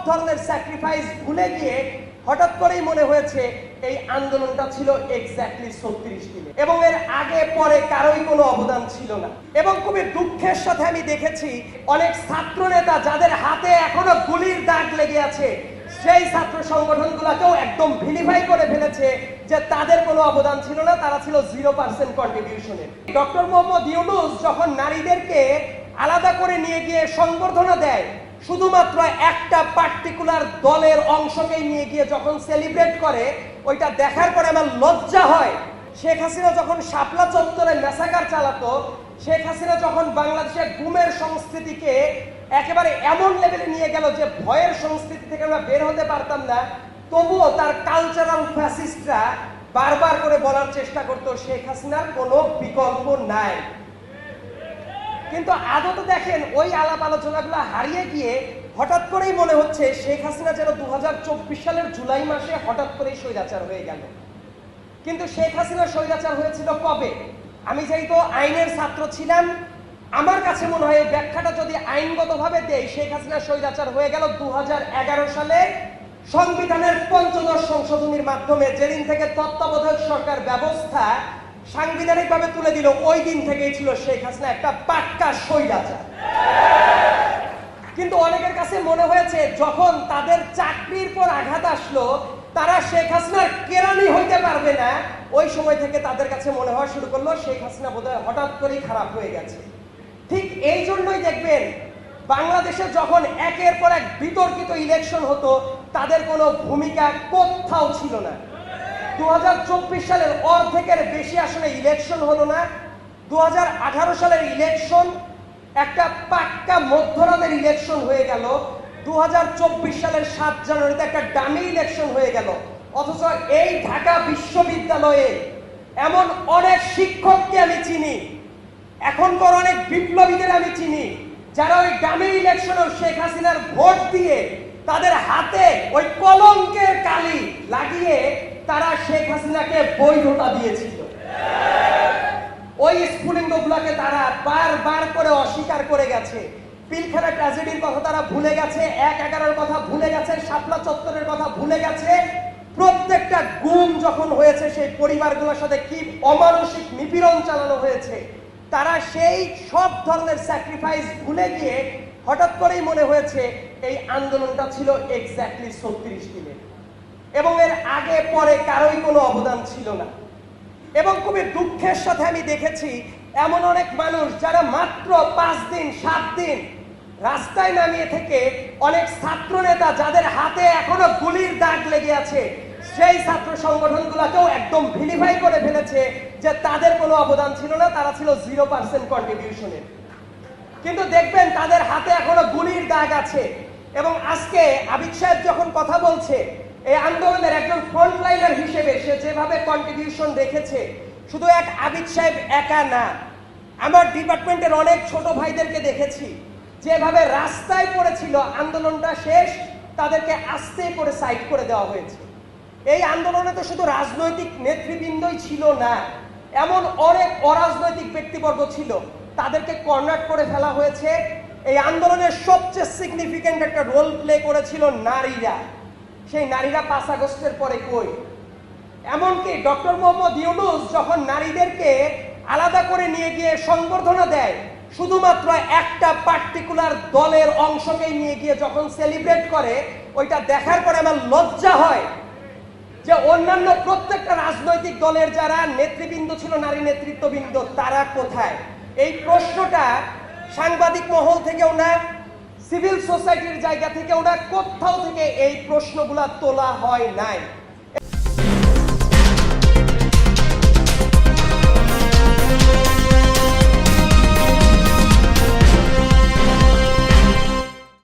ধরনের স্যাক্রিফাইস ভুলে গিয়ে হঠাৎ করেই মনে হয়েছে এই আন্দোলনটা ছিল এক্স্যাক্টলি 36 দিনে এবং এর আগে পরে কারোই কোনো অবদান ছিল না। এবং খুবই দুঃখের সাথে আমি দেখেছি অনেক ছাত্র নেতা যাদের হাতে এখনো গুলির দাগ লেগে আছে, সেই ছাত্র সংগঠনগুলোকেও একদম ভিলিফাই করে ফেলেছে যে তাদের কোনো অবদান ছিল না, তারা ছিল 0% কন্ট্রিবিউশনে। ডক্টর মোহাম্মদ ইউনূস যখন নারীদেরকে আলাদা করে নিয়ে গিয়ে সংবর্ধনা দেয়, শুধুমাত্র একটা পার্টিকুলার দলের অংশকেই নিয়ে গিয়ে যখন সেলিব্রেট করে, ওইটা দেখার পরে আমার লজ্জা হয়। শেখ হাসিনা যখন শাপলা চত্বরে ম্যাসাকার চালাতো, শেখ হাসিনা যখন বাংলাদেশে গুমের সংস্কৃতিকে একেবারে এমন লেভেলে নিয়ে গেল যে ভয়ের সংস্কৃতি থেকে আমরা বের হতে পারতাম না, তবুও তার কালচারাল ফ্যাসিস্টরা বারবার করে বলার চেষ্টা করতো শেখ হাসিনার কোনো বিকল্প নাই। কিন্তু আদতে দেখেন ওই আলাপ আলোচনাগুলো হারিয়ে গিয়ে হঠাৎ করেই মনে হচ্ছে শেখ হাসিনা যেন 2024 সালের জুলাই মাসে হঠাৎ করেই স্বৈরাচার হয়ে গেল। কিন্তু শেখ হাসিনা স্বৈরাচার হয়েছিল কবে? আমি যেহেতু আইনের ছাত্র ছিলাম, আমার কাছে মনে হয় এই ব্যাখ্যাটা যদি আইনগতভাবে দেই, শেখ হাসিনা স্বৈরাচার হয়ে গেল 2011 সালে সংবিধানের ৫৫ সংশোধনীর মাধ্যমে। যেদিন থেকে তত্ত্বাবধায়ক সরকার ব্যবস্থা সাংবিধানিকভাবে তুলে দিল, ওই দিন থেকেই ছিল শেখ হাসিনা একটা পাক্কা স্বৈরাচার। কিন্তু অনেকের কাছে মনে হয়েছে যখন তাদের চাকরির পর আঘাত আসলো, তারা শেখ হাসিনার কেরানি হইতে পারবে না, ওই সময় থেকে তাদের কাছে মনে হওয়া শুরু করলো শেখ হাসিনা বোধহয় হঠাৎ করেই খারাপ হয়ে গেছে। ঠিক এই জন্যই দেখবেন বাংলাদেশে যখন একের পর এক বিতর্কিত ইলেকশন হতো, তাদের কোনো ভূমিকা কোথাও ছিল না। 2024 সালের অর্ধেকের বেশি আসলে ইলেকশন হলো না। 2018 সালের ইলেকশন একটা পাক্কা মধ্যরাতের ইলেকশন হয়ে গেল। 2024 সালের 7 জানুয়ারিতে একটা ডামি ইলেকশন হয়ে গেল। অথচ এই ঢাকা বিশ্ববিদ্যালয়ে এমন অনেক শিক্ষককে আমি চিনি, এখনকার অনেক বিপ্লবীদের আমি চিনি, যারা ওই ডামি ইলেকশনেও শেখ হাসিনার ভোট দিয়ে তাদের হাতে ওই কলঙ্কের কালি লাগিয়ে তারা শেখ হাসিনাকে বৈধতা দিয়েছিল। ওই স্ফুলিঙ্গগুলোকে তারা বারবার করে অস্বীকার করে গেছে। পিলখানা ট্র্যাজেডির কথা তারা ভুলে গেছে, 1/11-র কথা ভুলে গেছে, শাপলা চত্বরের কথা ভুলে গেছে। প্রত্যেকটা গুম যখন হয়েছে, সেই পরিবারগুলোর সাথে কি অমানসিক নিপীড়ন চালানো হয়েছে, তারা সেই সব ধরনের স্যাক্রিফাইস ভুলে গিয়ে হঠাৎ করেই মনে হয়েছে এই আন্দোলনটা ছিল এক্স্যাক্টলি 36 দিনে এবং এর আগে পরে কারোই কোনো অবদান ছিল না। এবং খুবই দুঃখের সাথে আমি দেখেছি এমন অনেক মানুষ যারা মাত্র 5 দিন 7 দিন রাস্তায় নামিয়ে থেকে অনেক ছাত্র নেতা যাদের হাতে এখনো গুলির দাগ লেগে আছে, সেই ছাত্র সংগঠনগুলোকেও একদম ভিলিফাই করে ফেলেছে যে তাদের কোনো অবদান ছিল না, তারা ছিল 0% কন্ট্রিবিউশনে। কিন্তু দেখবেন তাদের হাতে এখনো গুলির দাগ আছে। এবং আজকে আবিদ সাহেব যখন কথা বলছে, এই আন্দোলনের একজন ফ্রন্টলাইনার হিসেবে সে যেভাবে কন্ট্রিবিউশন রেখেছে, শুধু এক আবিদ সাহেব একা না, আমার ডিপার্টমেন্টের অনেক ছোট ভাইদেরকে দেখেছি যেভাবে রাস্তায় পড়েছিল। আন্দোলনটা শেষ, তাদেরকে আস্তে করে সাইড করে দেওয়া হয়েছে। এই আন্দোলনে তো শুধু রাজনৈতিক নেতৃবৃন্দই ছিল না, এমন অনেক অরাজনৈতিক ব্যক্তিবর্গ ছিল, তাদেরকে কর্নার করে ফেলা হয়েছে। এই আন্দোলনের সবচেয়ে সিগনিফিক্যান্ট একটা রোল প্লে করেছিল নারীরা। সেই নারীরা 5 আগস্টের পরে কই? এমনকি ডক্টর মোহাম্মদ ইউনূস যখন নারীদেরকে আলাদা করে নিয়ে গিয়ে সংবর্ধনা দেয়, শুধুমাত্র একটা পার্টিকুলার দলের অংশকেই নিয়ে গিয়ে যখন সেলিব্রেট করে, ওইটা দেখার পরে আমার লজ্জা হয় যে অন্যান্য প্রত্যেকটা রাজনৈতিক দলের যারা নেতৃবৃন্দ ছিল, নারী নেতৃত্ববৃন্দ, তারা কোথায়? এই প্রশ্নটা সাংবাদিক মহল থেকেও না, সিভিল সোসাইটির জায়গা থেকেও না, কোথাও থেকে এই প্রশ্নগুলা তোলা হয় নাই।